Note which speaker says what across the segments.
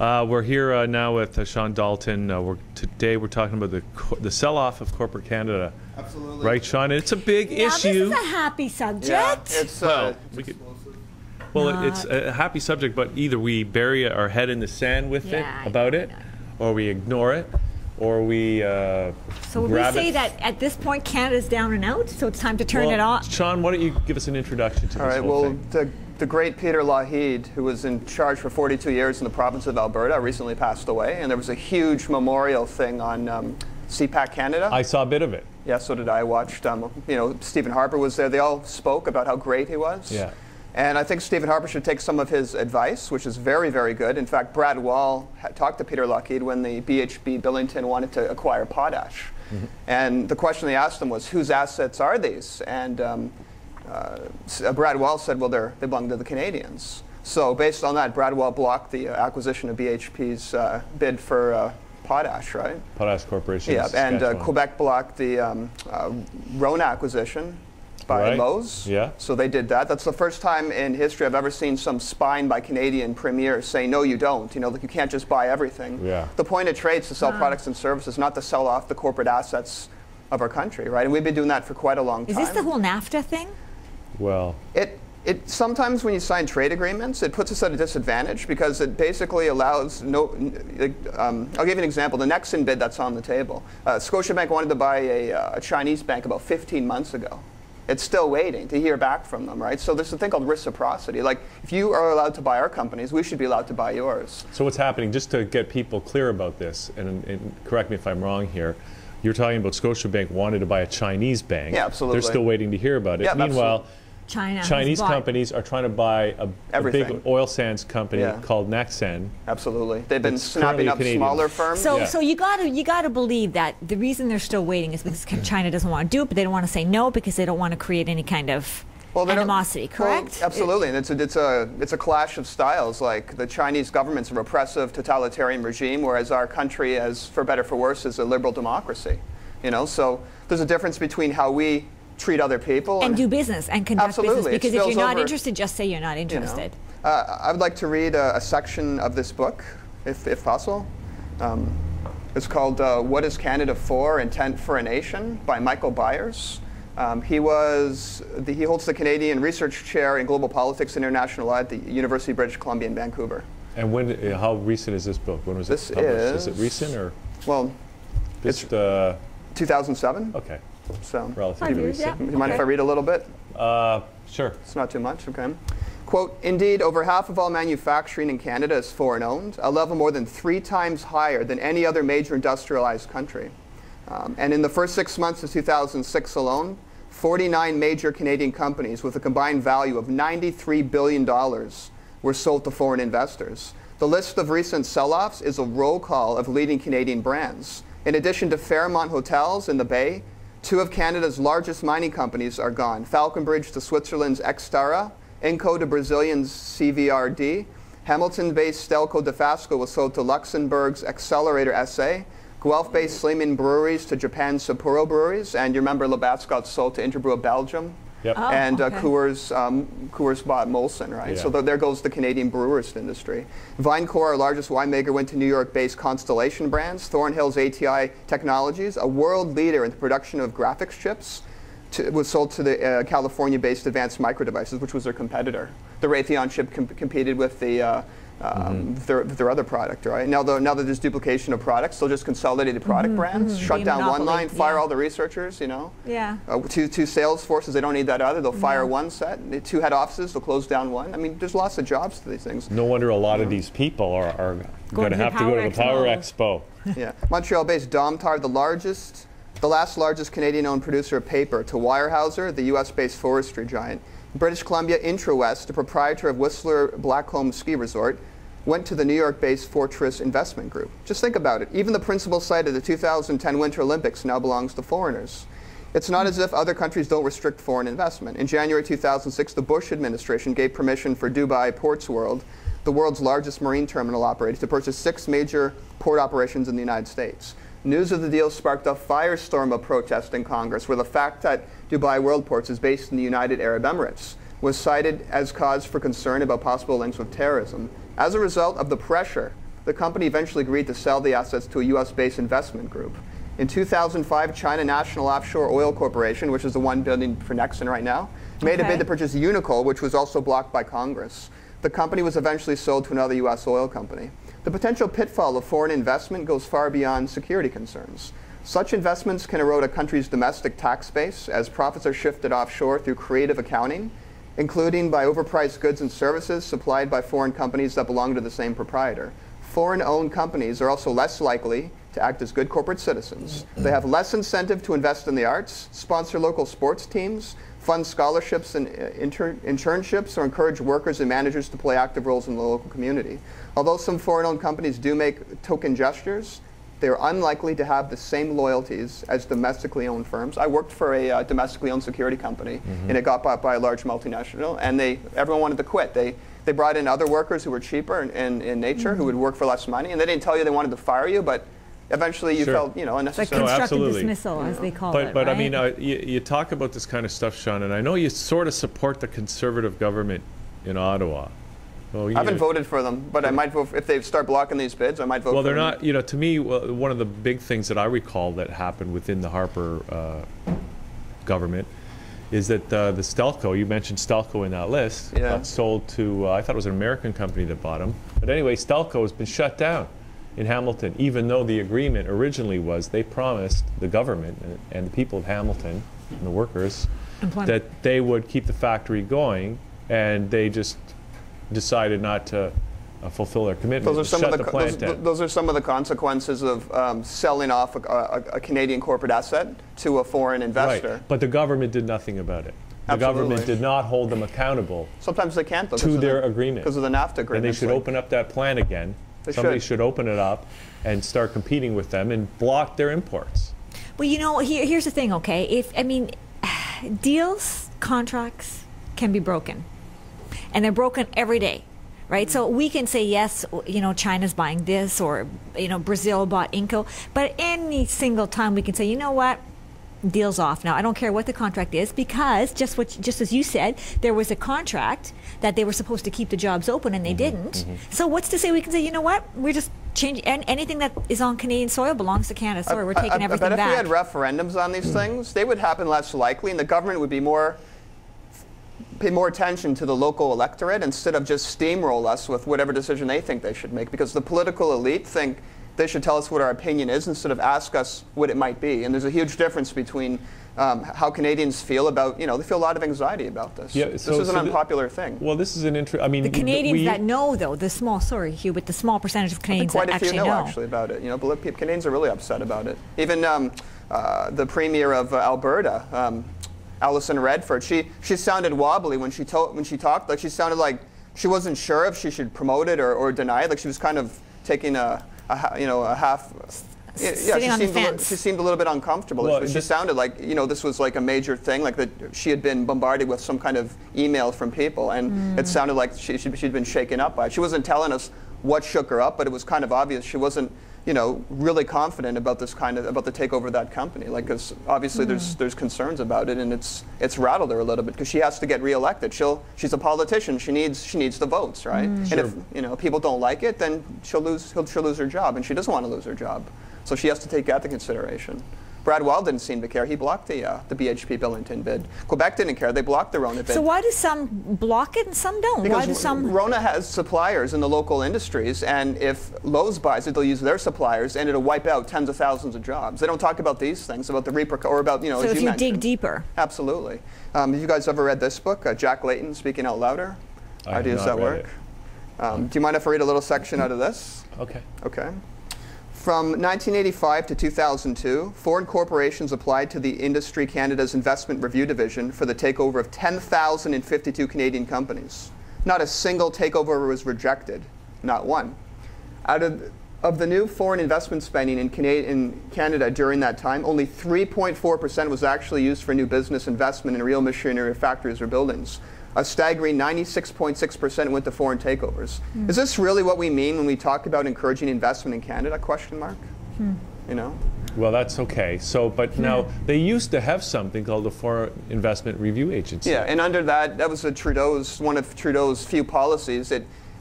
Speaker 1: We're here now with Shawn Dalton. Today we're talking about the sell-off of corporate Canada.
Speaker 2: Absolutely.
Speaker 1: Right, Shawn? It's a big issue.
Speaker 3: This is a happy subject.
Speaker 2: Yeah, it's
Speaker 1: it's a happy subject, but either we bury our head in the sand with it about it, or we ignore it, or we
Speaker 3: So would we say that at this point Canada's down and out, so it's time to turn it off?
Speaker 1: Shawn, why don't you give us an introduction to this whole thing?
Speaker 2: The great Peter Lougheed, who was in charge for 42 years in the province of Alberta, recently passed away, and there was a huge memorial thing on CPAC Canada.
Speaker 1: I saw a bit of it.
Speaker 2: Yeah, so did I. I watched, Stephen Harper was there. They all spoke about how great he was.
Speaker 1: Yeah.
Speaker 2: And I think Stephen Harper should take some of his advice, which is very, very good. In fact, Brad Wall talked to Peter Lougheed when the BHP Billington wanted to acquire potash. Mm-hmm. And the question they asked him was, whose assets are these? And Brad Wall said, well, they belong to the Canadians. So based on that, Brad Wall blocked the acquisition of BHP's bid for potash, right?
Speaker 1: Potash Corporation.
Speaker 2: Yeah, and Quebec blocked the Rona acquisition by Lowe's.
Speaker 1: Yeah.
Speaker 2: So they did that. That's the first time in history I've ever seen some spine by Canadian premiers say, no, you don't. Like you can't just buy everything.
Speaker 1: Yeah.
Speaker 2: The point of trade is to sell products and services, not to sell off the corporate assets of our country, right? And we've been doing that for quite a long time.
Speaker 3: Is this the whole NAFTA thing?
Speaker 1: Well,
Speaker 2: it sometimes when you sign trade agreements, it puts us at a disadvantage because it basically allows I'll give you an example. The Nexen bid that's on the table. Scotiabank wanted to buy a Chinese bank about 15 months ago. It's still waiting to hear back from them, right? So there's a thing called reciprocity. Like, if you are allowed to buy our companies, we should be allowed to buy yours.
Speaker 1: So what's happening, just to get people clear about this, and correct me if I'm wrong here, you're talking about Scotiabank wanted to buy a Chinese bank.
Speaker 2: Yeah, absolutely.
Speaker 1: They're still waiting to hear about it.
Speaker 2: Yeah,
Speaker 1: Meanwhile,
Speaker 3: Chinese
Speaker 1: companies are trying to buy a big oil sands company called Nexen.
Speaker 2: Absolutely, they've been snapping up smaller firms.
Speaker 3: So you got to believe that the reason they're still waiting is because China doesn't want to do it, but they don't want to say no because they don't want to create any kind of animosity. Correct?
Speaker 2: Well, absolutely, and it's a clash of styles. Like the Chinese government's a repressive, totalitarian regime, whereas our country, as for better for worse, is a liberal democracy. So there's a difference between how we treat other people
Speaker 3: and do business and conduct business, because if you're not interested, just say you're not interested.
Speaker 2: I would like to read a section of this book, if possible. It's called What is Canada For? Intent for a Nation by Michael Byers. He holds the Canadian Research Chair in Global Politics and International Law at the University of British Columbia in Vancouver.
Speaker 1: And how recent is this book? When was it published? Is it recent or?
Speaker 2: Well, it's 2007.
Speaker 1: Okay.
Speaker 2: So,
Speaker 1: relatively recent.
Speaker 2: You mind if I read a little bit?
Speaker 1: Sure.
Speaker 2: It's not too much, okay. Quote, indeed, over half of all manufacturing in Canada is foreign owned, a level more than 3 times higher than any other major industrialized country. And in the first 6 months of 2006 alone, 49 major Canadian companies with a combined value of $93 billion were sold to foreign investors. The list of recent sell-offs is a roll call of leading Canadian brands. In addition to Fairmont Hotels in the Bay, 2 of Canada's largest mining companies are gone. Falconbridge to Switzerland's Xtara, Inco to Brazilian's CVRD, Hamilton-based Stelco Dofasco was sold to Luxembourg's Accelerator SA, Guelph-based Sleeman Breweries to Japan's Sapporo Breweries, and you remember Labatt's got sold to Interbrew of Belgium.
Speaker 1: Yep.
Speaker 2: And Coors bought Molson, right?
Speaker 1: Yeah.
Speaker 2: So there goes the Canadian brewers industry. Vinecore, our largest winemaker, went to New York-based Constellation Brands. Thornhill's ATI Technologies, a world leader in the production of graphics chips, was sold to the California-based Advanced Micro Devices, which was their competitor. The Raytheon chip competed with the their other product, right? Now that there's duplication of products, they'll just consolidate the product brands, shut down one line, fire all the researchers,
Speaker 3: Yeah.
Speaker 2: Two sales forces, they don't need that either. They'll fire one set. 2 head offices, they'll close down one. I mean, there's lots of jobs to these things.
Speaker 1: No wonder a lot of these people are going to have to go to the Power Expo.
Speaker 2: Yeah. Montreal-based Domtar, the last largest Canadian-owned producer of paper, to Weyerhaeuser, the U.S.-based forestry giant. British Columbia Intrawest, the proprietor of Whistler Blackcomb Ski Resort, went to the New York-based Fortress Investment Group. Just think about it. Even the principal site of the 2010 Winter Olympics now belongs to foreigners. It's not as if other countries don't restrict foreign investment. In January 2006, the Bush administration gave permission for Dubai Ports World, the world's largest marine terminal operator, to purchase 6 major port operations in the United States. News of the deal sparked a firestorm of protest in Congress, where the fact that Dubai World Ports is based in the United Arab Emirates was cited as cause for concern about possible links with terrorism. As a result of the pressure the company eventually agreed to sell the assets to a US-based investment group. In 2005, China National Offshore Oil Corporation, which is the one building for Nexen right now, made a bid to purchase Unocal, which was also blocked by Congress. The company was eventually sold to another US oil company. The potential pitfall of foreign investment goes far beyond security concerns. Such investments can erode a country's domestic tax base as profits are shifted offshore through creative accounting, including by overpriced goods and services supplied by foreign companies that belong to the same proprietor. Foreign-owned companies are also less likely to act as good corporate citizens. They have less incentive to invest in the arts, sponsor local sports teams, fund scholarships and internships, or encourage workers and managers to play active roles in the local community. Although some foreign-owned companies do make token gestures, they're unlikely to have the same loyalties as domestically owned firms. I worked for a domestically owned security company, and it got bought by a large multinational, and everyone wanted to quit. They brought in other workers who were cheaper in nature, who would work for less money, and they didn't tell you they wanted to fire you, but eventually you felt, unnecessary.
Speaker 3: Like constructive dismissal, as they call it.
Speaker 1: But
Speaker 3: right?
Speaker 1: I mean, you talk about this kind of stuff, Shawn, and I know you sort of support the conservative government in Ottawa. Well,
Speaker 2: I haven't voted for them, but I might vote if they start blocking these bids. I might vote.
Speaker 1: Well,
Speaker 2: for them.
Speaker 1: they're not. To me, one of the big things that I recall that happened within the Harper government is that the Stelco, you mentioned Stelco in that list, got sold to. I thought it was an American company that bought them. But anyway, Stelco has been shut down in Hamilton, even though the agreement originally was they promised the government and the people of Hamilton and the workers that they would keep the factory going, and they just decided not to fulfill their commitment.
Speaker 2: Those are some of the consequences of selling off a Canadian corporate asset to a foreign investor.
Speaker 1: Right. But the government did nothing about it. The government did not hold them accountable.
Speaker 2: Sometimes they can't, though,
Speaker 1: to their agreement.
Speaker 2: Because of the NAFTA agreement.
Speaker 1: And they should open up that plant again. Somebody should open it up and start competing with them and block their imports.
Speaker 3: Well, here's the thing, okay? Deals, contracts can be broken. And they're broken every day, right? So we can say, yes, China's buying this, or, Brazil bought Inco. But any single time we can say, you know what? Deal's off. Now, I don't care what the contract is, because just as you said, there was a contract that they were supposed to keep the jobs open, and they didn't. So what's to say we can say, you know what? We're just changing, and anything that is on Canadian soil belongs to Canada. Sorry, we're taking everything back.
Speaker 2: I bet if we had referendums on these things, they would happen less likely, and the government would be pay more attention to the local electorate instead of just steamroll us with whatever decision they think they should make, because the political elite think they should tell us what our opinion is instead of ask us what it might be. And there's a huge difference between how Canadians feel about, they feel a lot of anxiety about this. Yeah, this is an unpopular thing.
Speaker 1: Well, this is an I mean,
Speaker 3: the Canadians that know, though, the small percentage of Canadians that actually know.
Speaker 2: Quite a few know actually about it. Canadians are really upset about it. Even the Premier of Alberta, Alison Redford, she sounded wobbly when she talked. Like, she sounded like she wasn't sure if she should promote it or deny it. Like, she was kind of taking a half. She seemed a little bit uncomfortable. Well, she sounded like this was like a major thing, like that she had been bombarded with some kind of email from people, and it sounded like she'd been shaken up by it. She wasn't telling us what shook her up, but it was kind of obvious she wasn't really confident about the takeover of that company. Like, because obviously there's concerns about it, and it's rattled her a little bit because she has to get reelected. She's a politician. She needs the votes, right? And if people don't like it, then she'll lose her job, and she doesn't want to lose her job. So she has to take that into consideration. Brad Wall didn't seem to care. He blocked the BHP Billington bid. Quebec didn't care. They blocked the Rona bid.
Speaker 3: So why do some block it and some don't?
Speaker 2: Because
Speaker 3: why do some?
Speaker 2: Rona has suppliers in the local industries, and if Lowe's buys it, they'll use their suppliers, and it'll wipe out tens of thousands of jobs. They don't talk about these things, about the or about
Speaker 3: So
Speaker 2: as
Speaker 3: if you dig deeper.
Speaker 2: Absolutely. Have you guys ever read this book, Jack Layton, Speaking Out Louder? Ideas That Work. Do you mind if I read a little section out of this?
Speaker 1: Okay.
Speaker 2: Okay. From 1985 to 2002, foreign corporations applied to the Industry Canada's Investment Review Division for the takeover of 10,052 Canadian companies. Not a single takeover was rejected, not one. Out of the new foreign investment spending in Canada during that time, only 3.4% was actually used for new business investment in real machinery or factories or buildings. A staggering 96.6% went to foreign takeovers. Is this really what we mean when we talk about encouraging investment in Canada? Question mark.
Speaker 1: Well, that's okay. So, but now they used to have something called the Foreign Investment Review Agency.
Speaker 2: Yeah, and under that was one of Trudeau's few policies.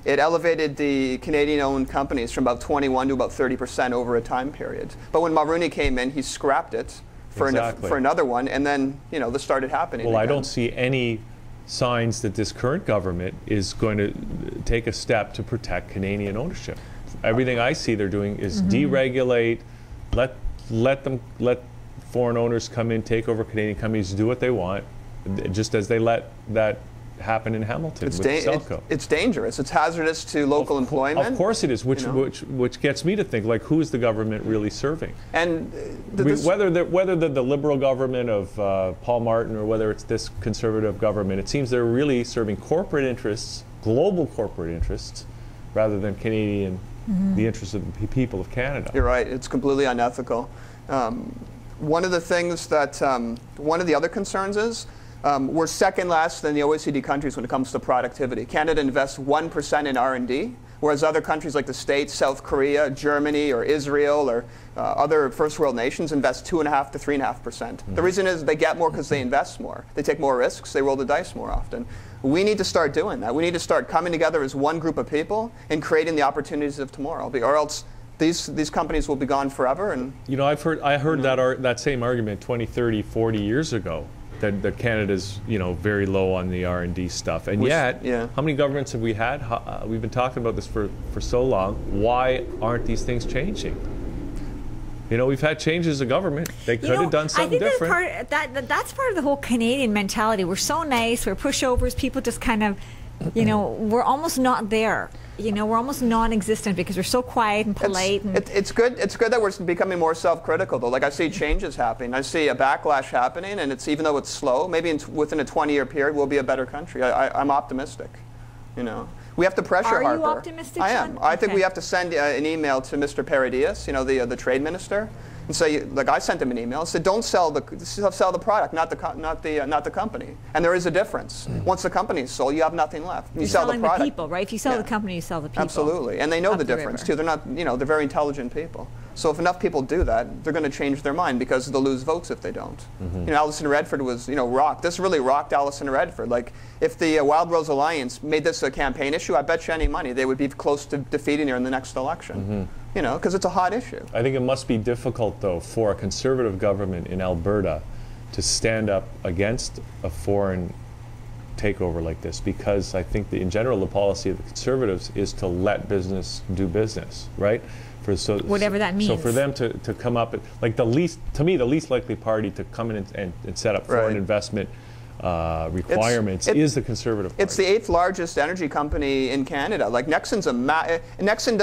Speaker 2: it elevated the Canadian-owned companies from about 21 to about 30% over a time period. But when Mulroney came in, he scrapped it for, for another one, and then this started happening.
Speaker 1: Well,
Speaker 2: again.
Speaker 1: I don't see any signs that this current government is going to take a step to protect Canadian ownership. Everything I see they're doing is deregulate, let foreign owners come in, take over Canadian companies, do what they want, just as they let that happen in Hamilton with Selco.
Speaker 2: It's dangerous. It's hazardous to local employment.
Speaker 1: Of course it is, which gets me to think, like, who is the government really serving?
Speaker 2: And
Speaker 1: whether the Liberal government of Paul Martin or whether it's this Conservative government, it seems they're really serving corporate interests, global corporate interests, rather than Canadian, the interests of the people of Canada.
Speaker 2: You're right. It's completely unethical. One of the things that, one of the other concerns is, we're second last in the OECD countries when it comes to productivity. Canada invests 1% in R&D, whereas other countries like the States, South Korea, Germany, or Israel, or other first world nations invest 2.5% to 3.5%. The reason is they get more because they invest more. They take more risks. They roll the dice more often. We need to start doing that. We need to start coming together as one group of people and creating the opportunities of tomorrow, or else these companies will be gone forever. And
Speaker 1: I heard that same argument 20, 30, 40 years ago. That Canada's very low on the R&D stuff, and yet how many governments have we had? We've been talking about this for so long. Why aren't these things changing? We've had changes of government. They could have done something different.
Speaker 3: I think that's part of the whole Canadian mentality. We're so nice. We're pushovers. People just kind of, we're almost not there. We're almost non-existent because we're so quiet and polite.
Speaker 2: It's good that we're becoming more self-critical, though. Like, I see changes happening. I see a backlash happening, and even though it's slow, maybe within a 20-year period, we'll be a better country. I'm optimistic. We have to pressure Harper.
Speaker 3: Are you optimistic,
Speaker 2: I am.
Speaker 3: Shawn?
Speaker 2: I think we have to send an email to Mr. Paradies, the trade minister, and say, like, I sent him an email. I said, don't sell the product, not the company. And there is a difference. Once the company is sold, you have nothing left. You sell the product.
Speaker 3: The people, right? If you sell the company, you sell the people.
Speaker 2: Absolutely, and they know the difference too. They're not, they're very intelligent people. So if enough people do that, they're going to change their mind because they'll lose votes if they don't. Alison Redford was, rocked. This really rocked Alison Redford. Like, if the Wild Rose Alliance made this a campaign issue, I bet you any money they would be close to defeating her in the next election. Because it's a hot issue.
Speaker 1: I think it must be difficult, though, for a Conservative government in Alberta to stand up against a foreign takeover like this, because I think in general the policy of the Conservatives is to let business do business, right?
Speaker 3: Whatever that means.
Speaker 1: So for them to come up, like the least likely party to come in and set up foreign investment requirements is the Conservative Party.
Speaker 2: It's the 8th largest energy company in Canada. Like, Nexen's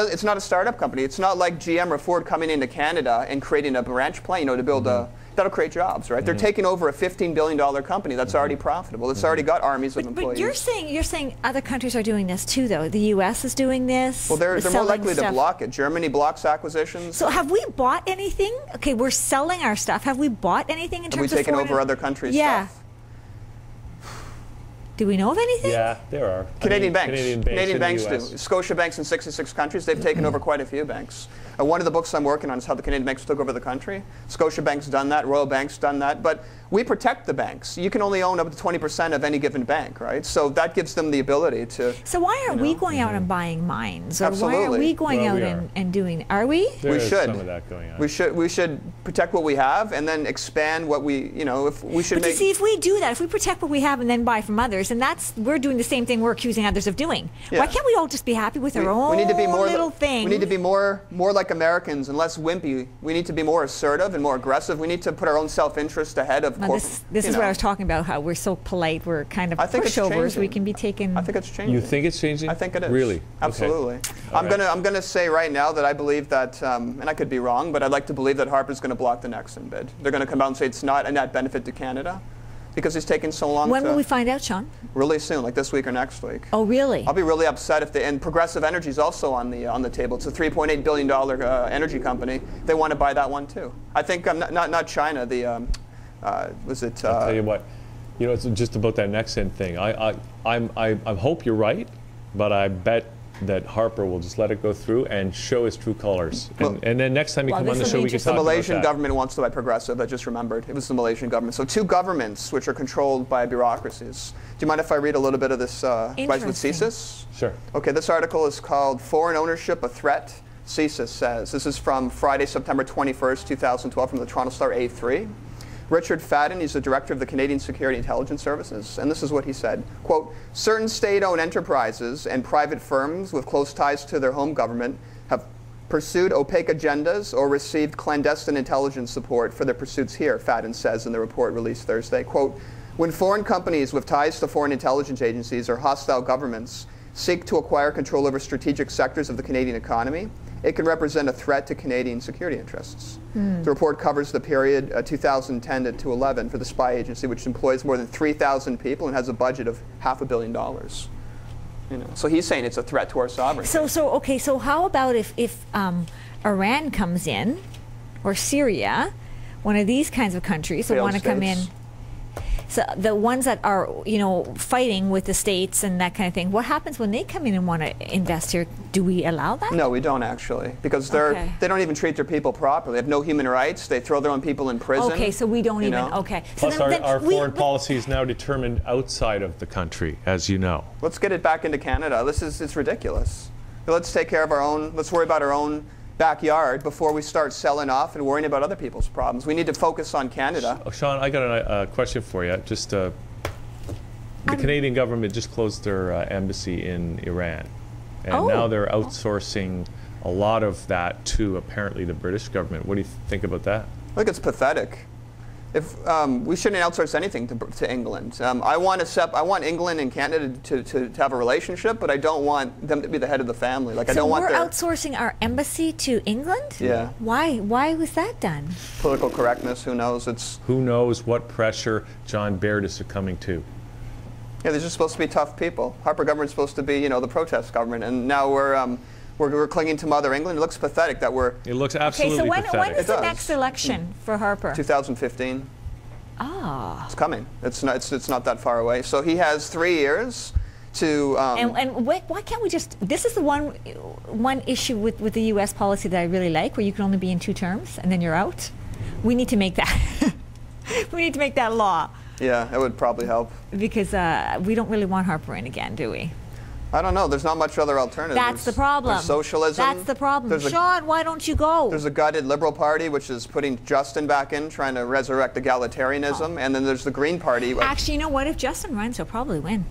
Speaker 2: it's not a startup company. It's not like GM or Ford coming into Canada and creating a branch plant, to build that'll create jobs, right? They're taking over a $15 billion company that's already profitable. It's already got armies of employees.
Speaker 3: But you're saying other countries are doing this too, though. The U.S. is doing this.
Speaker 2: Well, they're more likely to block it. Germany blocks acquisitions.
Speaker 3: So have we bought anything? Okay, we're selling our stuff. Have we bought anything in terms of
Speaker 2: Have we taken over other countries' stuff?
Speaker 3: Do we know of anything?
Speaker 1: Yeah, there are.
Speaker 2: Canadian banks.
Speaker 1: Canadian banks
Speaker 2: do. Scotia banks in 66 countries. They've taken over quite a few banks. One of the books I'm working on is how the Canadian banks took over the country. Scotia bank's done that. Royal Bank's done that. But we protect the banks. You can only own up to 20% of any given bank, right? So that gives them the ability to.
Speaker 3: So why aren't we going out and buying mines? Or
Speaker 2: Absolutely.
Speaker 3: Why are we going out and doing? Are we?
Speaker 2: We should.
Speaker 1: Some of that going on.
Speaker 2: We should protect what we have and then expand what we, if we should.
Speaker 3: But you see, if we do that, if we protect what we have and then buy from others, and we're doing the same thing we're accusing others of doing.
Speaker 2: Yeah.
Speaker 3: Why can't we all just be happy with our own little thing?
Speaker 2: We need to be more like Americans and less wimpy. We need to be more assertive and more aggressive. We need to put our own self-interest ahead of corporate.
Speaker 3: This is what I was talking about, how we're so polite, we're kind of pushovers, we can be taken.
Speaker 2: I think it's changing.
Speaker 1: You think it's changing?
Speaker 2: I think it is.
Speaker 1: Really?
Speaker 2: Absolutely.
Speaker 1: Okay.
Speaker 2: I'm gonna say right now that I believe that, and I could be wrong, but I'd like to believe that Harper's going to block the Nexen bid. They're going to come out and say it's not a net benefit to Canada because it's taking so long.
Speaker 3: When will we find out, Shawn?
Speaker 2: Really soon, like this week or next week.
Speaker 3: Oh, really?
Speaker 2: I'll be really upset if and Progressive Energy is also on the table. It's a $3.8 billion energy company. They want to buy that one too. I think not China. Was it?
Speaker 1: I'll tell you what. It's just about that Nexen thing. I hope you're right, but I bet that Harper will just let it go through and show his true colors. And then next time you come on the show, we can talk about that.
Speaker 2: The Malaysian government wants to buy Progressive. I just remembered. It was the Malaysian government. So two governments which are controlled by bureaucracies. Do you mind if I read a little bit of this Rise with CSIS?
Speaker 1: Sure.
Speaker 2: Okay, this article is called Foreign Ownership, a Threat? CSIS says. This is from Friday, September 21st, 2012, from the Toronto Star A3. Richard Fadden, he's the director of the Canadian Security Intelligence Services, and this is what he said, quote, certain state-owned enterprises and private firms with close ties to their home government have pursued opaque agendas or received clandestine intelligence support for their pursuits here, Fadden says in the report released Thursday. Quote, when foreign companies with ties to foreign intelligence agencies or hostile governments seek to acquire control over strategic sectors of the Canadian economy, it can represent a threat to Canadian security interests. The report covers the period 2010 to 11 for the spy agency, which employs more than 3,000 people and has a budget of $500 million. You know, so he's saying it's a threat to our sovereignty.
Speaker 3: So how about if Iran comes in, or Syria, one of these kinds of countries that want to come in? So the ones that are, you know, fighting with the states and that kind of thing, what happens when they come in and want to invest here? Do we allow that?
Speaker 2: No, we don't actually, because they don't even treat their people properly. They have no human rights. They throw their own people in prison.
Speaker 3: Okay, so we don't even. Okay.
Speaker 1: Plus, so our foreign policy is now determined outside of the country, as you know.
Speaker 2: Let's get it back into Canada. It's ridiculous. Let's take care of our own. Let's worry about our own backyard before we start selling off and worrying about other people's problems. We need to focus on Canada.
Speaker 1: Shawn, I got a question for you. Just the Canadian government just closed their embassy in Iran, and now they're outsourcing a lot of that to apparently the British government. What do you think about that?
Speaker 2: I think it's pathetic. If we shouldn't outsource anything to England. I want England and Canada to have a relationship, but I don't want them to be the head of the family. Like, I don't want
Speaker 3: we're outsourcing our embassy to England?
Speaker 2: Yeah.
Speaker 3: Why? Why was that done?
Speaker 2: Political correctness. Who knows?
Speaker 1: Who knows what pressure John Baird is succumbing to?
Speaker 2: Yeah, they're just supposed to be tough people. Harper government's supposed to be, you know, the protest government, and now we're clinging to Mother England. It looks pathetic that we're...
Speaker 1: It looks absolutely pathetic.
Speaker 3: Okay, so when is the next election for Harper?
Speaker 2: 2015.
Speaker 3: Ah.
Speaker 2: It's coming. It's not that far away. So he has 3 years to...
Speaker 3: and why can't we just... This is the one issue with the U.S. policy that I really like, where you can only be in 2 terms and then you're out. We need to make that... we need to make that law.
Speaker 2: Yeah, that would probably help.
Speaker 3: Because we don't really want Harper in again, do we?
Speaker 2: I don't know. There's not much other alternative.
Speaker 3: That's the problem.
Speaker 2: There's socialism.
Speaker 3: That's the problem. Shawn, why don't you go?
Speaker 2: There's a gutted Liberal Party, which is putting Justin back in, trying to resurrect egalitarianism. And then there's the Green Party.
Speaker 3: Actually, you know what? If Justin runs, he'll probably win.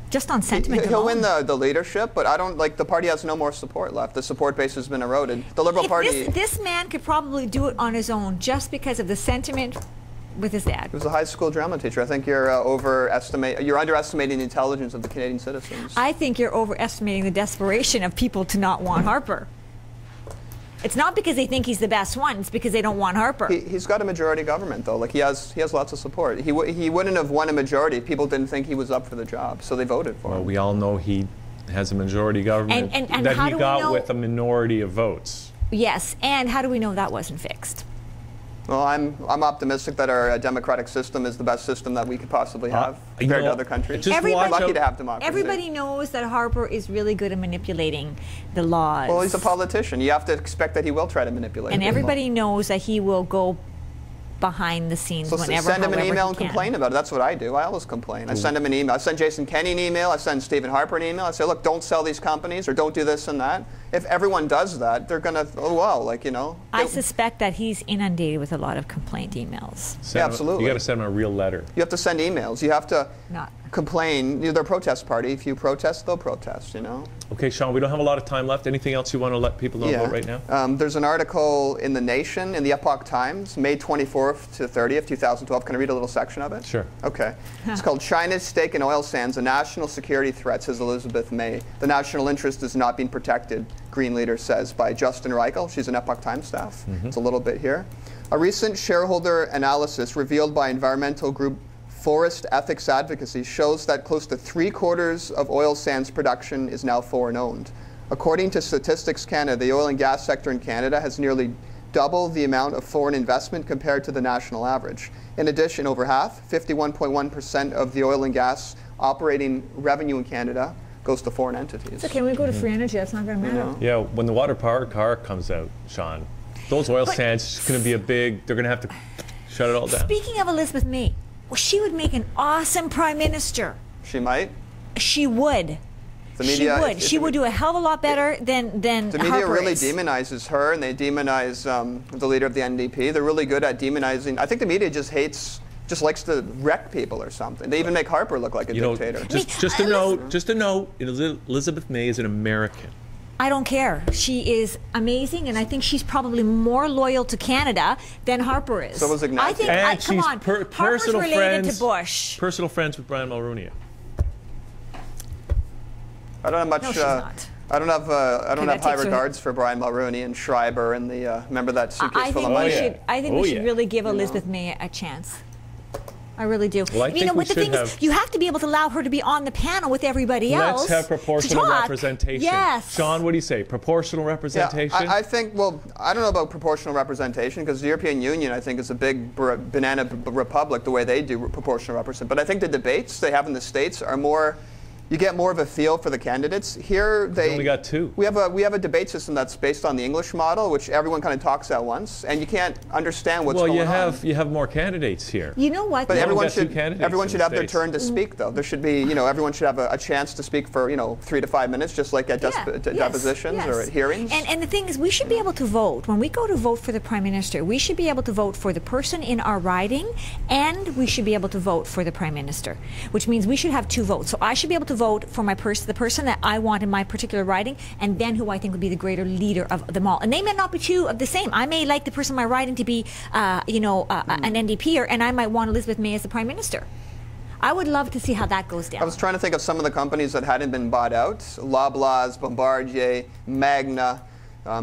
Speaker 3: Just on sentiment
Speaker 2: He'll win the leadership, but I don't, like, the party has no more support left. The support base has been eroded. The Liberal Party...
Speaker 3: This man could probably do it on his own just because of the sentiment with his dad.
Speaker 2: He was a high school drama teacher. I think you're underestimating the intelligence of the Canadian citizens.
Speaker 3: I think you're overestimating the desperation of people to not want Harper. It's not because they think he's the best one. It's because they don't want Harper.
Speaker 2: He's got a majority government, though. Like, he has lots of support. He wouldn't have won a majority if people didn't think he was up for the job, so they voted for him.
Speaker 1: Well, we all know he has a majority government
Speaker 3: and
Speaker 1: that he got with a minority of votes.
Speaker 3: Yes, and how do we know that wasn't fixed?
Speaker 2: Well, I'm optimistic that our democratic system is the best system that we could possibly have compared to other countries. We're lucky to have democracy.
Speaker 3: Everybody knows that Harper is really good at manipulating the laws.
Speaker 2: Well, he's a politician. You have to expect that he will try to manipulate.
Speaker 3: And everybody knows that he will go behind the scenes whenever.
Speaker 2: Send him an email and complain about it. That's what I do. I always complain. I send him an email. I send Jason Kenney an email. I send Stephen Harper an email. I say, look, don't sell these companies or don't do this and that. If everyone does that, they're going to, like, you know.
Speaker 3: I suspect that he's inundated with a lot of complaint emails.
Speaker 2: Yeah, absolutely.
Speaker 1: You got to send him a real letter.
Speaker 2: You have to send emails. You have to complain. They're a protest party. If you protest, they'll protest, you know.
Speaker 1: Okay, Shawn, we don't have a lot of time left. Anything else you want to let people know about right now?
Speaker 2: There's an article in The Nation, in the Epoch Times, May 24th to 30th, 2012. Can I read a little section of it?
Speaker 1: Sure.
Speaker 2: Okay. It's called China's Stake in Oil Sands, a National Security Threat, says Elizabeth May. The national interest is not being protected, Green Leader says, by Justin Reichel. She's an Epoch Times staff. It's a little bit here. A recent shareholder analysis revealed by environmental group Forest Ethics Advocacy shows that close to 3/4 of oil sands production is now foreign-owned. According to Statistics Canada, the oil and gas sector in Canada has nearly double the amount of foreign investment compared to the national average. In addition, over half, 51.1% of the oil and gas operating revenue in Canada goes to foreign entities.
Speaker 3: So can we go to free energy? That's not going to matter.
Speaker 1: Yeah, when the water-powered car comes out, Shawn, those oil sands is going to be a big, they're going to have to shut it all down.
Speaker 3: Speaking of Elizabeth May, well, she would make an awesome prime minister.
Speaker 2: She might.
Speaker 3: She would.
Speaker 2: The media,
Speaker 3: she would. She would do a hell of a lot better than
Speaker 2: the media
Speaker 3: Harper
Speaker 2: really
Speaker 3: is.
Speaker 2: demonizes her, and they demonize the leader of the NDP. They're really good at demonizing. I think the media just likes to wreck people or something. They even make Harper look like a dictator.
Speaker 1: Just a note. Elizabeth May is an American.
Speaker 3: I don't care. She is amazing, and I think she's probably more loyal to Canada than Harper is.
Speaker 2: So was Ignacio.
Speaker 3: I think.
Speaker 1: And
Speaker 3: come
Speaker 1: she's
Speaker 3: on, Harper's related to Bush.
Speaker 1: Personal friends with Brian Mulroney.
Speaker 2: I don't have much.
Speaker 3: No, she's not.
Speaker 2: I don't have high regards for Brian Mulroney and Schreiber and the remember that suitcase full of money.
Speaker 3: I think we should really give Elizabeth May a chance. I really do.
Speaker 1: Well, I think
Speaker 3: what the thing is, you have to be able to allow her to be on the panel with everybody else.
Speaker 1: Let's have proportional representation.
Speaker 3: Yes.
Speaker 1: Shawn, what do you say? Proportional representation?
Speaker 2: Yeah, I think, well, I don't know about proportional representation because the European Union, I think, is a big banana republic the way they do proportional representation. But I think the debates they have in the States are more, you get more of a feel for the candidates. Here, they
Speaker 1: only got two.
Speaker 2: We have a debate system that's based on the English model, which everyone kind of talks at once, and you can't understand what's going on.
Speaker 1: Well, you have more candidates here.
Speaker 3: You know what?
Speaker 2: But everyone should have their
Speaker 1: States.
Speaker 2: turn to speak, though. There should be, everyone should have a chance to speak for, 3 to 5 minutes, just like at depositions or at hearings.
Speaker 3: And the thing is, we should be able to vote. When we go to vote for the Prime Minister, we should be able to vote for the person in our riding, and we should be able to vote for the Prime Minister, which means we should have 2 votes. So I should be able to vote for the person that I want in my particular riding, and then who I think would be the greater leader of them all. And they may not be 2 of the same. I may like the person in my riding to be, an NDPer, and I might want Elizabeth May as the Prime Minister. I would love to see how that goes down.
Speaker 2: I was trying to think of some of the companies that hadn't been bought out. Loblaws, Bombardier, Magna.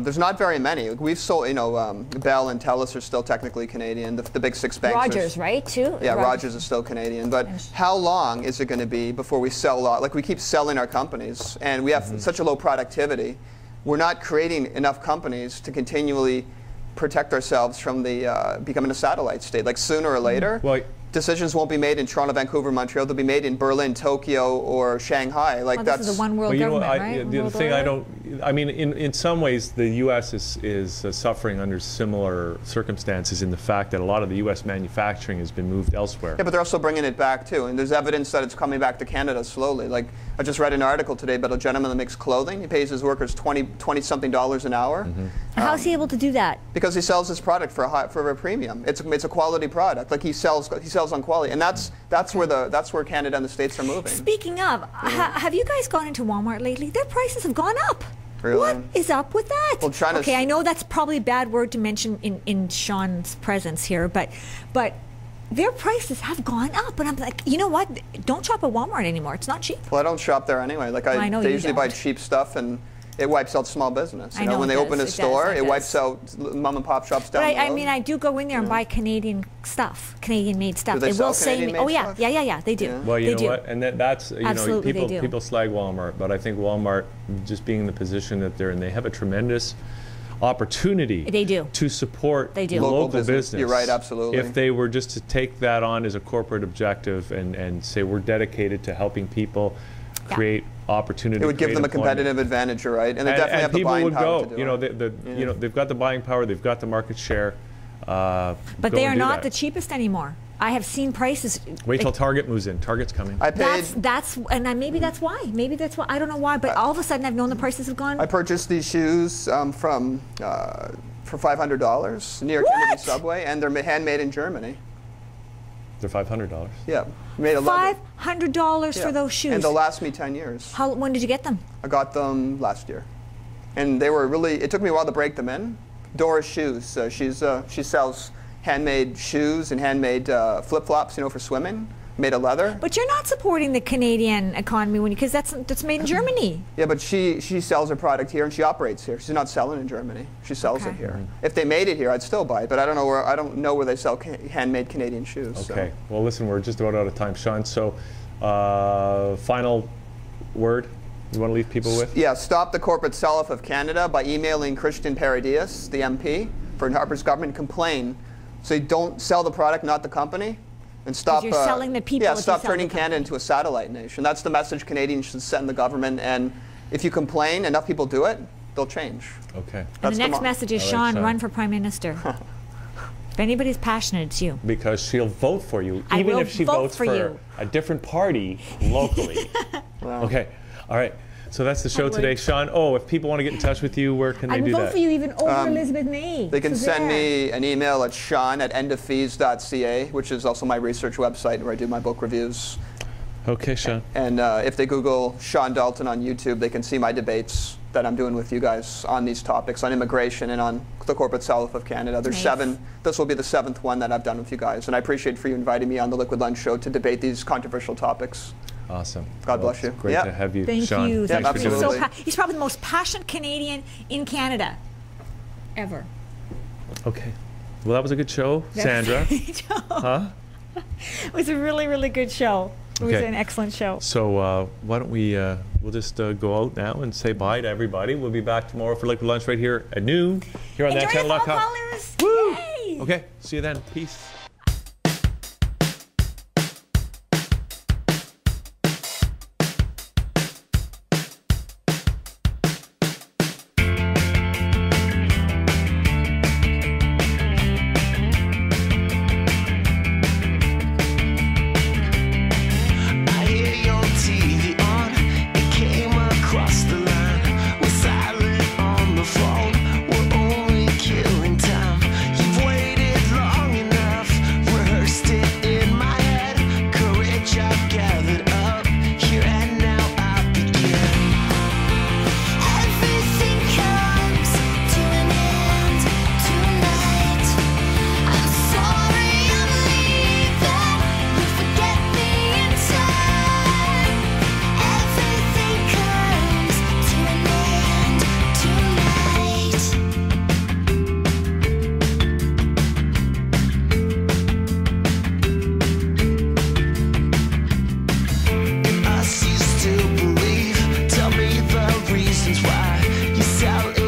Speaker 2: There's not very many. We've sold, Bell and TELUS are still technically Canadian. The big 6 banks.
Speaker 3: Rogers, right, too?
Speaker 2: Yeah, Rogers is still Canadian. But how long is it going to be before we sell? Like we keep selling our companies, and we have such a low productivity. We're not creating enough companies to continually protect ourselves from the becoming a satellite state. Like sooner or later. Decisions won't be made in Toronto, Vancouver, Montreal. They'll be made in Berlin, Tokyo, or Shanghai. Like
Speaker 3: this is a one world government, right?
Speaker 1: The thing in some ways, the U.S. is suffering under similar circumstances in the fact that a lot of the U.S. manufacturing has been moved elsewhere.
Speaker 2: Yeah, but they're also bringing it back too, and there's evidence that it's coming back to Canada slowly. Like I just read an article today about a gentleman that makes clothing. He pays his workers $20-something an hour.
Speaker 3: How is he able to do that?
Speaker 2: Because he sells his product for a premium. It's a quality product. Like he sells on quality, and that's where Canada and the States are moving.
Speaker 3: Speaking of, have you guys gone into Walmart lately? Their prices have gone up.
Speaker 2: Really?
Speaker 3: What is up with that?
Speaker 2: Well,
Speaker 3: okay, I know that's probably a bad word to mention in Shawn's presence here, but their prices have gone up, and I'm like, you know what? Don't shop at Walmart anymore. It's not cheap.
Speaker 2: Well, I don't shop there anyway. Like they usually buy cheap stuff, and it wipes out small business. You know, when they open a store, it wipes out mom and pop shops down the road.
Speaker 3: I mean, I do go in there and buy Canadian stuff, Canadian-made stuff.
Speaker 2: Do they
Speaker 3: will
Speaker 2: sell
Speaker 3: say,
Speaker 2: Canadian-made stuff?
Speaker 3: Yeah, they do.
Speaker 2: Yeah.
Speaker 1: Well, you know what, and that's
Speaker 3: Absolutely,
Speaker 1: people slag Walmart, but I think Walmart, just being in the position that they're in, they have a tremendous opportunity to support local business.
Speaker 2: You're right, absolutely.
Speaker 1: If they were just to take that on as a corporate objective and say we're dedicated to helping people create opportunity.
Speaker 2: It would give them a competitive advantage, right? And they definitely have the buying power to do it.
Speaker 1: They've got the buying power, they've got the market share.
Speaker 3: But they are not the cheapest anymore. I have seen prices.
Speaker 1: Wait till Target moves in. Target's coming.
Speaker 2: I paid.
Speaker 3: Maybe that's why. Maybe that's why. I don't know why. But all of a sudden, I've known the prices have gone.
Speaker 2: I purchased these shoes for $500 near Kennedy Subway, and they're handmade in Germany.
Speaker 1: They're $500.
Speaker 2: Yeah, made a
Speaker 3: $500 for those shoes.
Speaker 2: And they'll last me 10 years.
Speaker 3: When did you get them?
Speaker 2: I got them last year, and they were really. It took me a while to break them in. Dora's Shoes. She sells handmade shoes and handmade flip-flops, for swimming, made of leather.
Speaker 3: But you're not supporting the Canadian economy because that's made in Germany.
Speaker 2: Yeah, but she sells her product here and she operates here. She's not selling in Germany. She sells it here. If they made it here, I'd still buy it. But I don't know where they sell handmade Canadian shoes.
Speaker 1: Okay. So. Well, listen, we're just about out of time, Shawn. So, final word. You want to leave people with?
Speaker 2: Yeah. Stop the corporate sell-off of Canada by emailing Christian Paradies, the MP for Harper's government, complain. So you don't sell the product, not the company. And stop,
Speaker 3: you're selling the people.
Speaker 2: Yeah, stop turning Canada into a satellite nation. That's the message Canadians should send the government. And if you complain, enough people do it, they'll change.
Speaker 1: Okay.
Speaker 3: And the next message is, Shawn,
Speaker 1: Shawn,
Speaker 3: run for Prime Minister. If anybody's passionate, it's you.
Speaker 1: Because she'll vote for you,
Speaker 3: I
Speaker 1: even
Speaker 3: will
Speaker 1: if she
Speaker 3: vote
Speaker 1: votes
Speaker 3: for you.
Speaker 1: a different party locally.
Speaker 2: Wow.
Speaker 1: Okay. All right. So that's the show today. Shawn, if people want to get in touch with you, where can they do that?
Speaker 3: I vote for you even over Elizabeth May.
Speaker 2: They can send me an email at shawn@endofees.ca, which is also my research website where I do my book reviews.
Speaker 1: Okay, Shawn.
Speaker 2: And if they Google Shawn Dalton on YouTube, they can see my debates that I'm doing with you guys on these topics, on immigration and on the corporate sell-off of Canada. There's 7. This will be the 7th one that I've done with you guys. And I appreciate for you inviting me on the Liquid Lunch Show to debate these controversial topics.
Speaker 1: Awesome.
Speaker 2: God bless you.
Speaker 1: Great to have you,
Speaker 3: Thank
Speaker 1: Shawn.
Speaker 3: you.
Speaker 2: Yeah,
Speaker 1: Thanks for doing this.
Speaker 3: He's probably the most passionate Canadian in Canada ever.
Speaker 1: Okay. Well, that was a good show, Sandra. Huh?
Speaker 3: It was a really, really good show. It was an excellent show.
Speaker 1: So why don't we, we'll just go out now and say bye to everybody. We'll be back tomorrow for Liquid Lunch right here at noon here on thatchannel.com.
Speaker 3: Callers.
Speaker 1: Woo!
Speaker 3: Yay!
Speaker 1: Okay, see you then. Peace.
Speaker 4: Why you sell